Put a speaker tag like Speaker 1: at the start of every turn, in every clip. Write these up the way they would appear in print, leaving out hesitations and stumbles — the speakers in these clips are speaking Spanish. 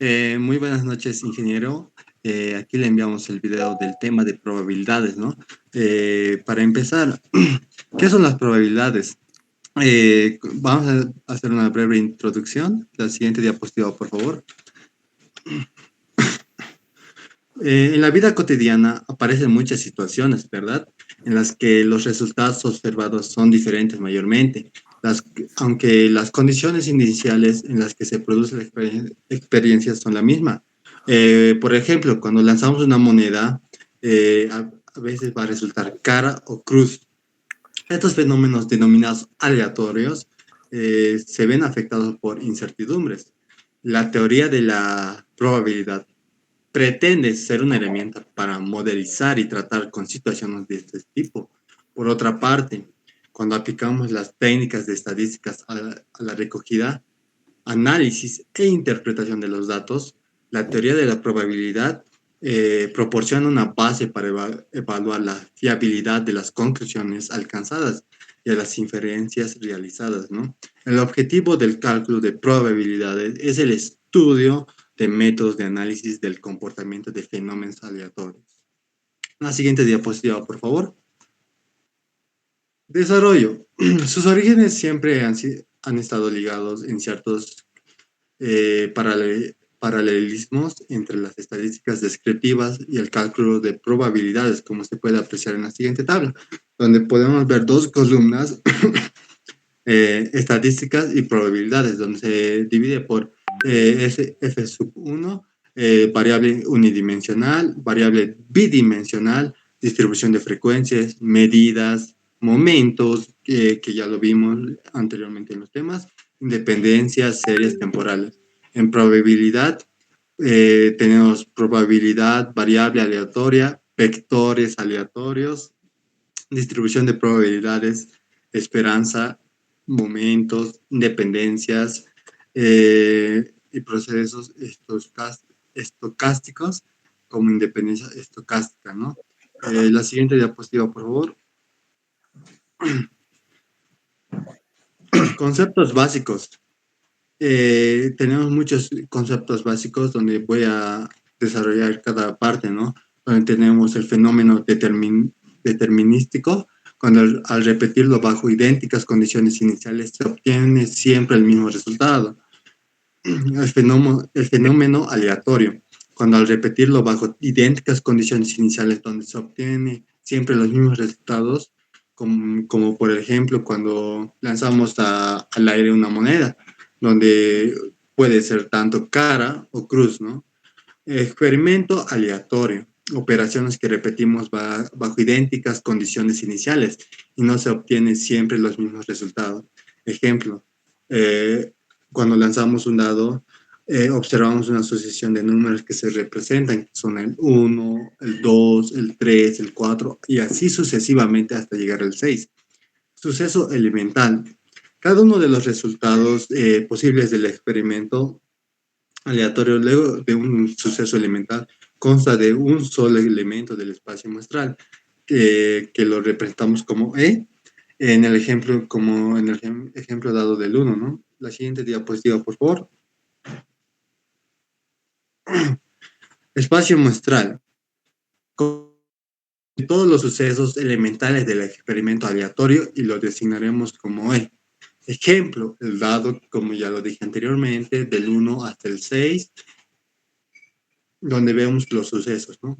Speaker 1: Muy buenas noches, ingeniero. Aquí le enviamos el video del tema de probabilidades, ¿no? Para empezar, ¿qué son las probabilidades? Vamos a hacer una breve introducción. La siguiente diapositiva, por favor. En la vida cotidiana aparecen muchas situaciones, ¿verdad? En las que los resultados observados son diferentes mayormente, aunque las condiciones iniciales en las que se produce la experiencia son la misma. Por ejemplo, cuando lanzamos una moneda, a veces va a resultar cara o cruz. Estos fenómenos denominados aleatorios se ven afectados por incertidumbres. La teoría de la probabilidad pretende ser una herramienta para modelizar y tratar con situaciones de este tipo. Por otra parte, cuando aplicamos las técnicas de estadísticas a la recogida, análisis e interpretación de los datos, la teoría de la probabilidad proporciona una base para evaluar la fiabilidad de las conclusiones alcanzadas y de las inferencias realizadas, ¿no? El objetivo del cálculo de probabilidades es el estudio de métodos de análisis del comportamiento de fenómenos aleatorios. La siguiente diapositiva, por favor. Desarrollo. Sus orígenes siempre han estado ligados en ciertos paralelismos entre las estadísticas descriptivas y el cálculo de probabilidades, como se puede apreciar en la siguiente tabla, donde podemos ver dos columnas, estadísticas y probabilidades, donde se divide por F sub 1, variable unidimensional, variable bidimensional, distribución de frecuencias, medidas, momentos, que ya lo vimos anteriormente en los temas, independencias, series temporales. En probabilidad, tenemos probabilidad variable aleatoria, vectores aleatorios, distribución de probabilidades, esperanza, momentos, dependencias y procesos estocásticos como independencia estocástica, ¿no? La siguiente diapositiva, por favor. Conceptos básicos. Tenemos muchos conceptos básicos donde voy a desarrollar cada parte, ¿no? Donde tenemos el fenómeno determinístico, cuando al repetirlo bajo idénticas condiciones iniciales se obtiene siempre el mismo resultado. El fenómeno aleatorio, cuando al repetirlo bajo idénticas condiciones iniciales donde se obtiene siempre los mismos resultados, como por ejemplo cuando lanzamos al aire una moneda, donde puede ser tanto cara o cruz, ¿no? Experimento aleatorio, operaciones que repetimos bajo idénticas condiciones iniciales y no se obtienen siempre los mismos resultados. Ejemplo, cuando lanzamos un dado, observamos una sucesión de números que se representan, que son el 1, el 2, el 3, el 4, y así sucesivamente hasta llegar al 6. Suceso elemental. Cada uno de los resultados posibles del experimento aleatorio luego de un suceso elemental consta de un solo elemento del espacio muestral que lo representamos como E en el ejemplo, como en el ejemplo dado del 1, ¿no? La siguiente diapositiva, por favor. Espacio muestral. Con todos los sucesos elementales del experimento aleatorio y lo designaremos como E. Ejemplo, el dado, como ya lo dije anteriormente, del 1 hasta el 6, donde vemos los sucesos, ¿no?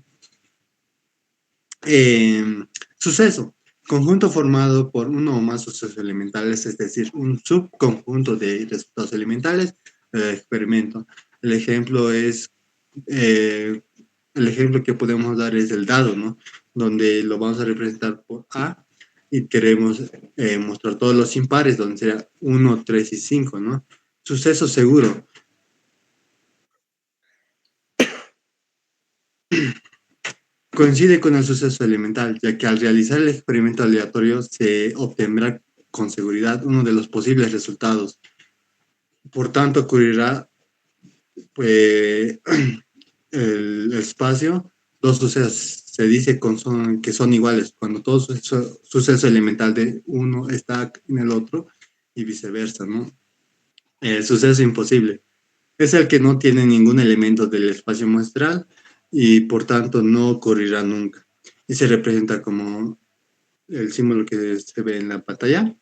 Speaker 1: Suceso. Conjunto formado por uno o más sucesos elementales, es decir, un subconjunto de resultados elementales del experimento. El ejemplo es, el ejemplo que podemos dar es el dado, ¿no? Donde lo vamos a representar por A y queremos mostrar todos los impares, donde será 1, 3 y 5, ¿no? Suceso seguro. Coincide con el suceso elemental, ya que al realizar el experimento aleatorio se obtendrá con seguridad uno de los posibles resultados. Por tanto, ocurrirá pues, el espacio, dos sucesos se dice que son iguales, cuando todo suceso elemental de uno está en el otro y viceversa, ¿no? El suceso imposible. Es el que no tiene ningún elemento del espacio muestral y por tanto no ocurrirá nunca. Y se representa como el símbolo que se ve en la pantalla.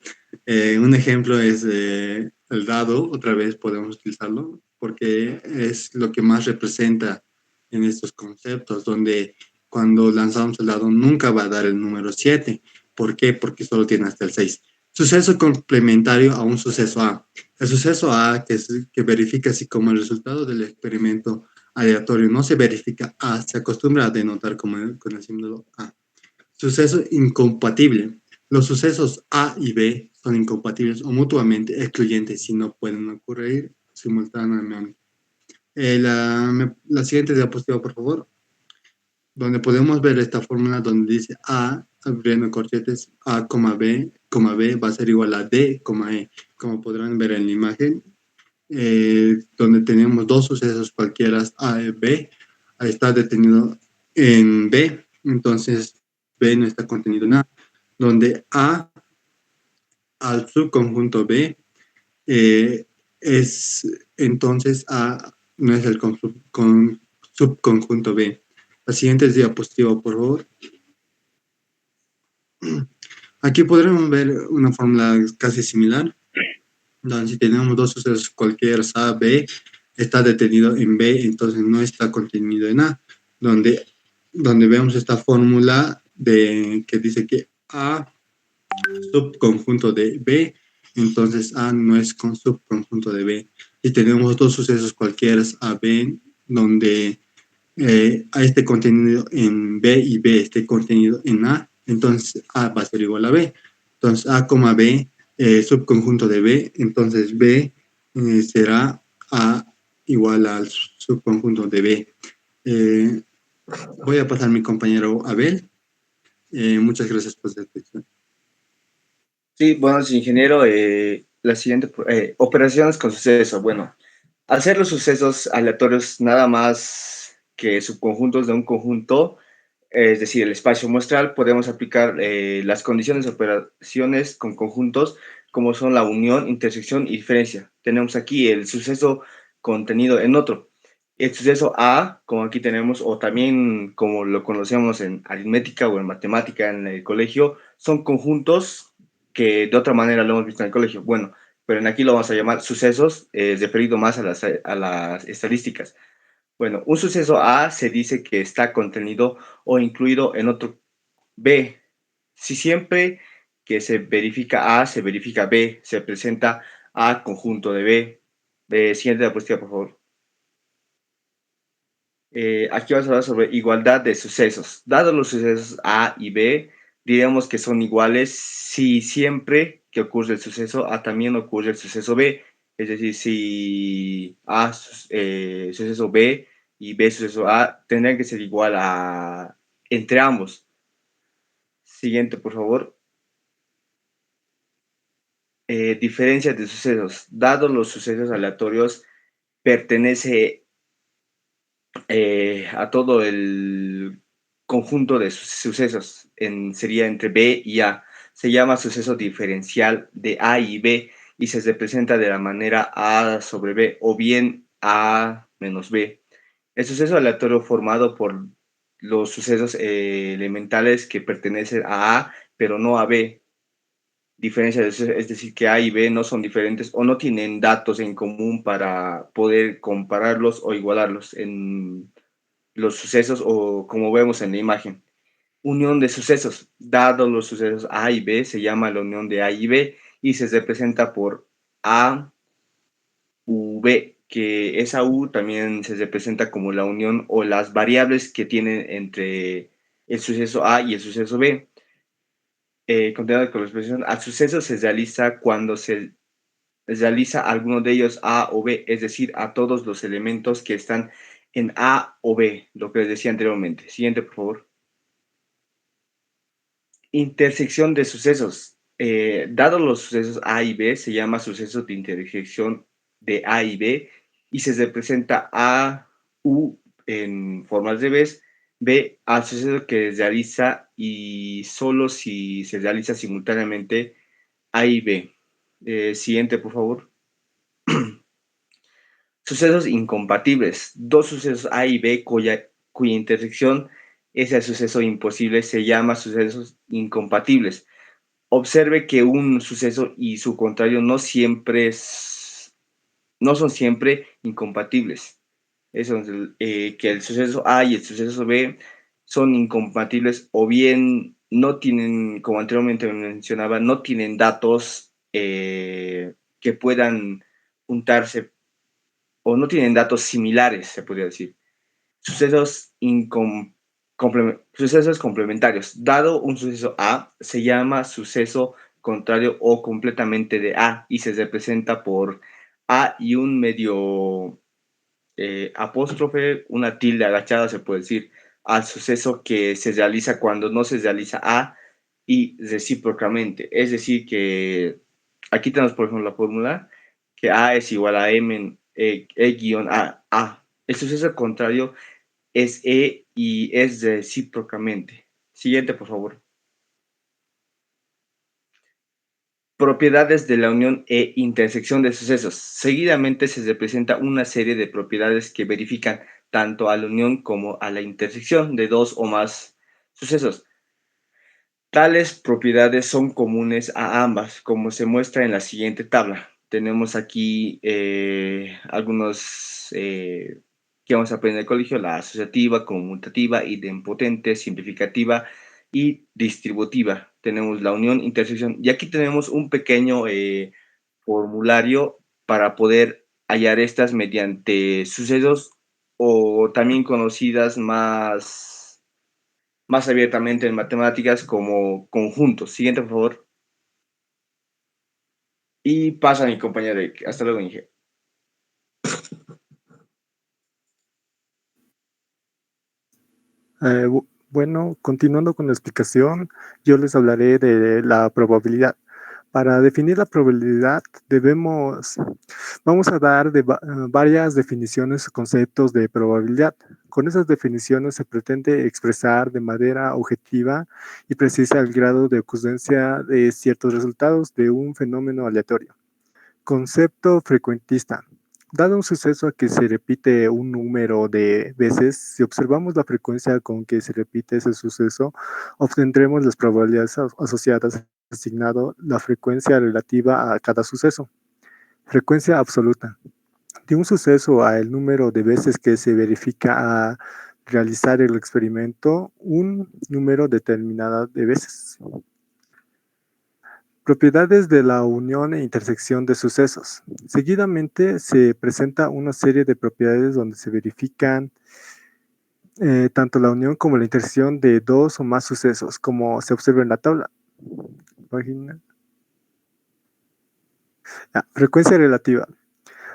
Speaker 1: Un ejemplo es el dado, otra vez podemos utilizarlo, porque es lo que más representa en estos conceptos, donde cuando lanzamos el dado nunca va a dar el número 7. ¿Por qué? Porque solo tiene hasta el 6. Suceso complementario a un suceso A. El suceso A, que verifica si como el resultado del experimento aleatorio no se verifica A, se acostumbra a denotar con el símbolo A. Suceso incompatible. Los sucesos A y B son incompatibles o mutuamente excluyentes si no pueden ocurrir simultáneamente. La siguiente diapositiva, por favor, donde podemos ver esta fórmula donde dice A, abriendo corchetes, A, B va a ser igual a D, E. Como podrán ver en la imagen, donde tenemos dos sucesos cualquiera, A y B, ahí está detenido en B, entonces B no está contenido en A, donde A al subconjunto B eh, es entonces A no es el subconjunto B. La siguiente diapositiva, por favor. Aquí podremos ver una fórmula casi similar, donde si tenemos dos sucesos cualquiera, A, B, está detenido en B, entonces no está contenido en A, donde vemos esta fórmula que dice que A subconjunto de B, entonces A no es con subconjunto de B. Y tenemos dos sucesos cualquiera, A, B, donde A esté contenido en B y B esté contenido en A, entonces A va a ser igual a B. Entonces A, B, subconjunto de B, entonces B será A igual al subconjunto de B. Eh, Voy a pasar a mi compañero Abel. Muchas gracias por su atención.
Speaker 2: Sí, bueno, ingeniero, la siguiente, operaciones con suceso. Bueno, al ser los sucesos aleatorios nada más que subconjuntos de un conjunto, es decir, el espacio muestral, podemos aplicar las condiciones de operaciones con conjuntos como son la unión, intersección y diferencia. Tenemos aquí el suceso contenido en otro. El suceso A, como aquí tenemos, o también como lo conocemos en aritmética o en matemática en el colegio, son conjuntos que de otra manera lo hemos visto en el colegio. Bueno, pero en aquí lo vamos a llamar sucesos, referido más a las estadísticas. Bueno, un suceso A se dice que está contenido o incluido en otro B. Si siempre que se verifica A, se verifica B, se presenta A conjunto de B. Siguiente diapositiva, por favor. Aquí vamos a hablar sobre igualdad de sucesos. Dados los sucesos A y B, diremos que son iguales si siempre que ocurre el suceso A también ocurre el suceso B. Es decir, si A suceso B y B suceso A tendrían que ser igual a entre ambos. Siguiente, por favor. Diferencias de sucesos. Dados los sucesos aleatorios, pertenece a todo el conjunto de sucesos, sería entre B y A. Se llama suceso diferencial de A y B y se representa de la manera A sobre B o bien A menos B. El suceso aleatorio formado por los sucesos elementales que pertenecen a A pero no a B. Diferencia de sucesos, es decir, que A y B no son diferentes o no tienen datos en común para poder compararlos o igualarlos en los sucesos o como vemos en la imagen. Unión de sucesos. Dados los sucesos A y B, se llama la unión de A y B y se representa por A, U, B, que esa U también se representa como la unión o las variables que tienen entre el suceso A y el suceso B. Continuando con la expresión, al suceso se realiza cuando se realiza alguno de ellos A o B, es decir, a todos los elementos que están en A o B, lo que les decía anteriormente. Siguiente, por favor. Intersección de sucesos. Dados los sucesos A y B, se llama suceso de intersección de A y B y se representa A, U en formas de B al suceso que se realiza y solo si se realiza simultáneamente A y B. Siguiente, por favor. Sucesos incompatibles. Dos sucesos A y B cuya intersección es el suceso imposible se llama sucesos incompatibles. Observe que un suceso y su contrario no son siempre incompatibles. Eso, que el suceso A y el suceso B son incompatibles o bien no tienen, como anteriormente mencionaba, no tienen datos que puedan juntarse o no tienen datos similares, se podría decir. Sucesos, sucesos complementarios. Dado un suceso A, se llama suceso contrario o completamente de A y se representa por A y un medio apóstrofe, una tilde agachada, se puede decir, al suceso que se realiza cuando no se realiza A y recíprocamente. Es decir, que aquí tenemos, por ejemplo, la fórmula que A es igual a M guión A. El suceso contrario es E y es recíprocamente. Siguiente, por favor. Propiedades de la unión e intersección de sucesos. Seguidamente se representa una serie de propiedades que verifican tanto a la unión como a la intersección de dos o más sucesos. Tales propiedades son comunes a ambas, como se muestra en la siguiente tabla. Tenemos aquí algunos que vamos a aprender en el colegio: la asociativa, conmutativa, idempotente, simplificativa y distributiva. Tenemos la unión, intersección. Y aquí tenemos un pequeño formulario para poder hallar estas mediante sucesos o también conocidas más abiertamente en matemáticas como conjuntos. Siguiente, por favor. Y pasa mi compañero Eric. Hasta luego, Inge.
Speaker 3: Bueno, continuando con la explicación, yo les hablaré de la probabilidad. Para definir la probabilidad vamos a dar varias definiciones o conceptos de probabilidad. Con esas definiciones se pretende expresar de manera objetiva y precisa el grado de ocurrencia de ciertos resultados de un fenómeno aleatorio. Concepto frecuentista. Dado un suceso que se repite un número de veces, si observamos la frecuencia con que se repite ese suceso, obtendremos las probabilidades asociadas asignado la frecuencia relativa a cada suceso. Frecuencia absoluta. De un suceso a el número de veces que se verifica a realizar el experimento, un número determinado de veces. Propiedades de la unión e intersección de sucesos. Seguidamente se presenta una serie de propiedades donde se verifican tanto la unión como la intersección de dos o más sucesos, como se observa en la tabla. Página. Frecuencia relativa.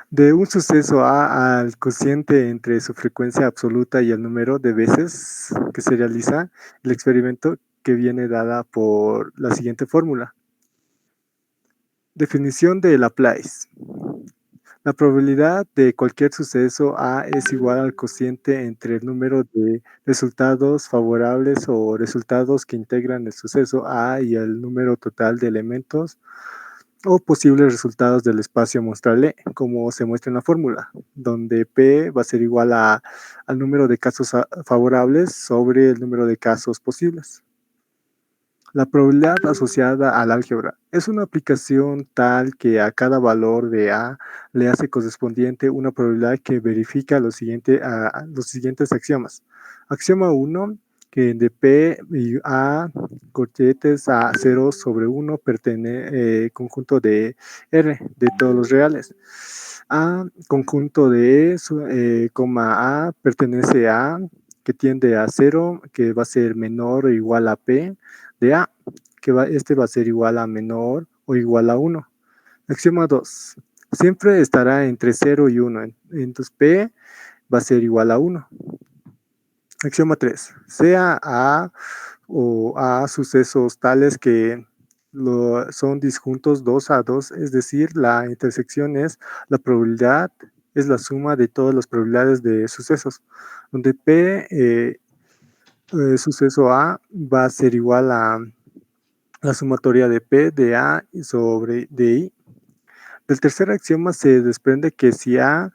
Speaker 3: De un suceso A al cociente entre su frecuencia absoluta y el número de veces que se realiza el experimento, que viene dada por la siguiente fórmula. Definición de Laplace. La probabilidad de cualquier suceso A es igual al cociente entre el número de resultados favorables o resultados que integran el suceso A y el número total de elementos o posibles resultados del espacio muestral E, como se muestra en la fórmula, donde P va a ser igual al número de casos favorables sobre el número de casos posibles. La probabilidad asociada al álgebra es una aplicación tal que a cada valor de A le hace correspondiente una probabilidad que verifica los siguientes axiomas. Axioma 1, que de P y A corchetes a 0 sobre 1 pertenece conjunto de R de todos los reales. A conjunto de E, A pertenece a que tiende a 0, que va a ser menor o igual a P de A, que este va a ser igual a menor o igual a 1. Axioma 2. Siempre estará entre 0 y 1. Entonces P va a ser igual a 1. Axioma 3. Sea A o A sucesos tales que son disjuntos 2 a 2, es decir, la intersección es la probabilidad, es la suma de todas las probabilidades de sucesos, donde P suceso A va a ser igual a la sumatoria de P de A sobre de I. Del tercer axioma se desprende que si A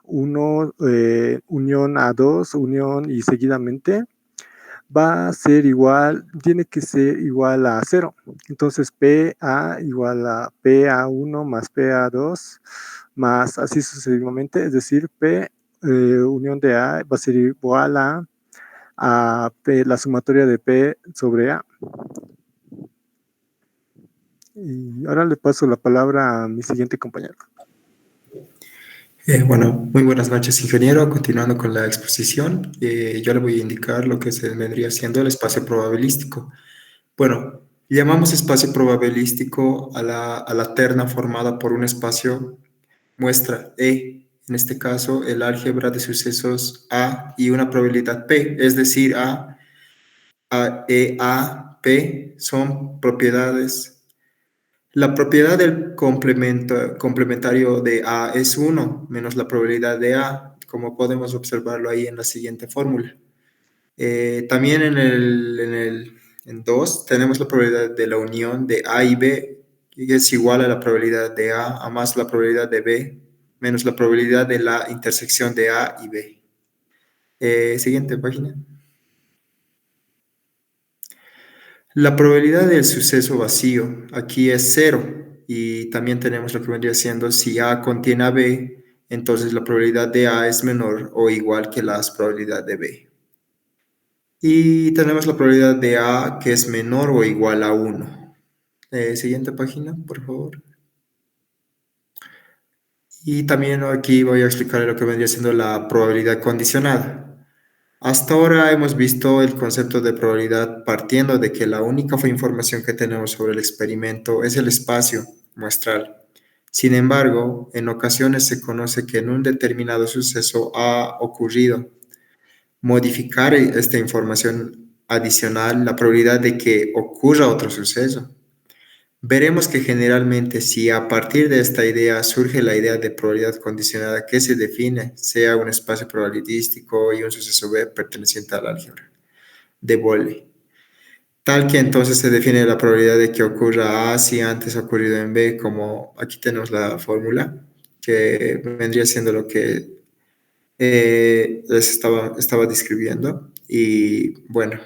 Speaker 3: 1, unión A2, unión y seguidamente, va a ser igual, tiene que ser igual a 0. Entonces, PA igual a PA1 más PA2 más así sucesivamente, es decir, P unión de A va a ser igual a P, la sumatoria de P sobre A. Y ahora le paso la palabra a mi siguiente compañero.
Speaker 4: Bueno, muy buenas noches, ingeniero. Continuando con la exposición, yo le voy a indicar lo que se vendría siendo el espacio probabilístico. Bueno, llamamos espacio probabilístico a la terna formada por un espacio muestra E, en este caso el álgebra de sucesos A y una probabilidad P, es decir, A, P son propiedades. La propiedad del complementario de A es 1 menos la probabilidad de A, como podemos observarlo ahí en la siguiente fórmula. También en 2 tenemos la probabilidad de la unión de A y B, que es igual a la probabilidad de A más la probabilidad de B, menos la probabilidad de la intersección de A y B. Siguiente página. La probabilidad del suceso vacío aquí es 0 y también tenemos lo que vendría siendo si A contiene a B, entonces la probabilidad de A es menor o igual que la probabilidad de B. Y tenemos la probabilidad de A que es menor o igual a 1. Siguiente página, por favor. Y también aquí voy a explicar lo que vendría siendo la probabilidad condicionada. Hasta ahora hemos visto el concepto de probabilidad partiendo de que la única información que tenemos sobre el experimento es el espacio muestral. Sin embargo, en ocasiones se conoce que en un determinado suceso ha ocurrido. Modificar esta información adicional la probabilidad de que ocurra otro suceso. Veremos que generalmente si a partir de esta idea surge la idea de probabilidad condicionada que se define, sea un espacio probabilístico y un suceso B perteneciente al álgebra de Boole, tal que entonces se define la probabilidad de que ocurra A si antes ha ocurrido en B, como aquí tenemos la fórmula, que vendría siendo lo que les estaba describiendo. Y bueno,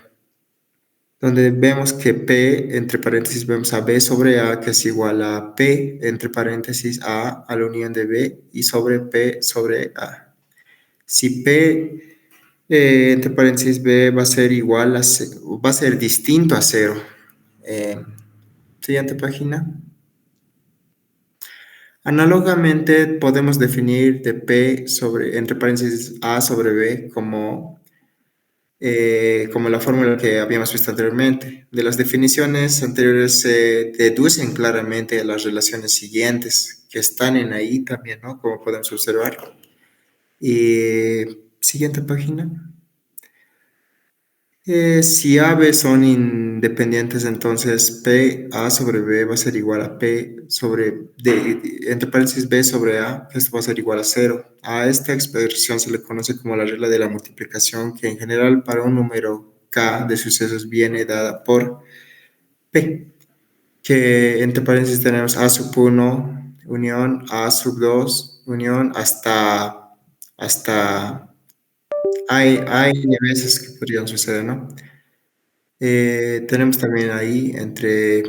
Speaker 4: donde vemos que P, entre paréntesis, vemos a B sobre A, que es igual a P, entre paréntesis, a la unión de B, y sobre P sobre A. Si P, entre paréntesis, B va a ser igual a, va a ser distinto a 0. Siguiente página. Análogamente, podemos definir de P sobre, entre paréntesis, A sobre B como la fórmula que habíamos visto anteriormente. De las definiciones anteriores se deducen claramente las relaciones siguientes que están en ahí también, ¿no? Como podemos observar. Y siguiente página. Si A, B son independientes, entonces P, A sobre B va a ser igual a P sobre, entre paréntesis, B sobre A, esto va a ser igual a 0. A esta expresión se le conoce como la regla de la multiplicación, que en general para un número K de sucesos viene dada por P, que entre paréntesis tenemos A sub 1, unión A sub 2, unión hasta hay veces que podrían suceder, ¿no? Tenemos también ahí entre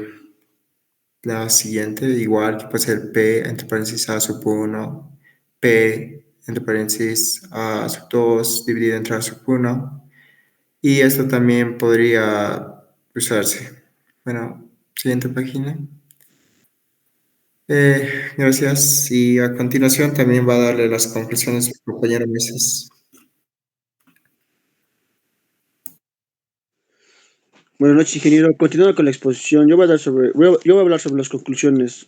Speaker 4: la siguiente, igual que puede ser P, entre paréntesis A sub 1, P, entre paréntesis A sub 2, dividido entre A sub 1. Y esto también podría usarse. Bueno, siguiente página. Gracias. Y a continuación también va a darle las conclusiones a mi compañero Mises.
Speaker 5: Buenas noches, ingeniero. Continuando con la exposición, yo voy a hablar sobre las conclusiones.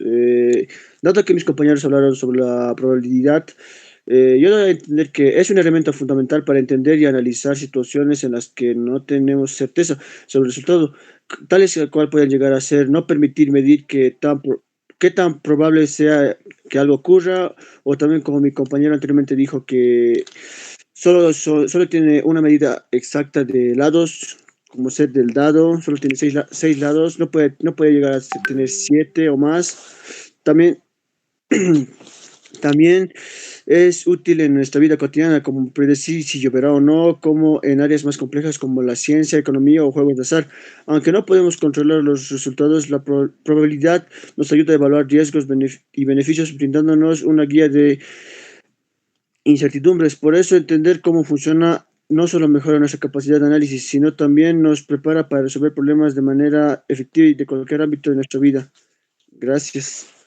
Speaker 5: Dado que mis compañeros hablaron sobre la probabilidad, yo doy a entender que es un elemento fundamental para entender y analizar situaciones en las que no tenemos certeza sobre el resultado, tales el cual pueden llegar a ser no permitir medir qué tan probable sea que algo ocurra, o también como mi compañero anteriormente dijo que solo tiene una medida exacta de lados, como set del dado, solo tiene 6 lados, no puede llegar a tener 7 o más. También, También es útil en nuestra vida cotidiana, como predecir si lloverá o no, como en áreas más complejas como la ciencia, economía o juegos de azar. Aunque no podemos controlar los resultados, la probabilidad nos ayuda a evaluar riesgos y beneficios, brindándonos una guía de incertidumbres. Por eso, entender cómo funciona no solo mejora nuestra capacidad de análisis, sino también nos prepara para resolver problemas de manera efectiva y de cualquier ámbito de nuestra vida. Gracias.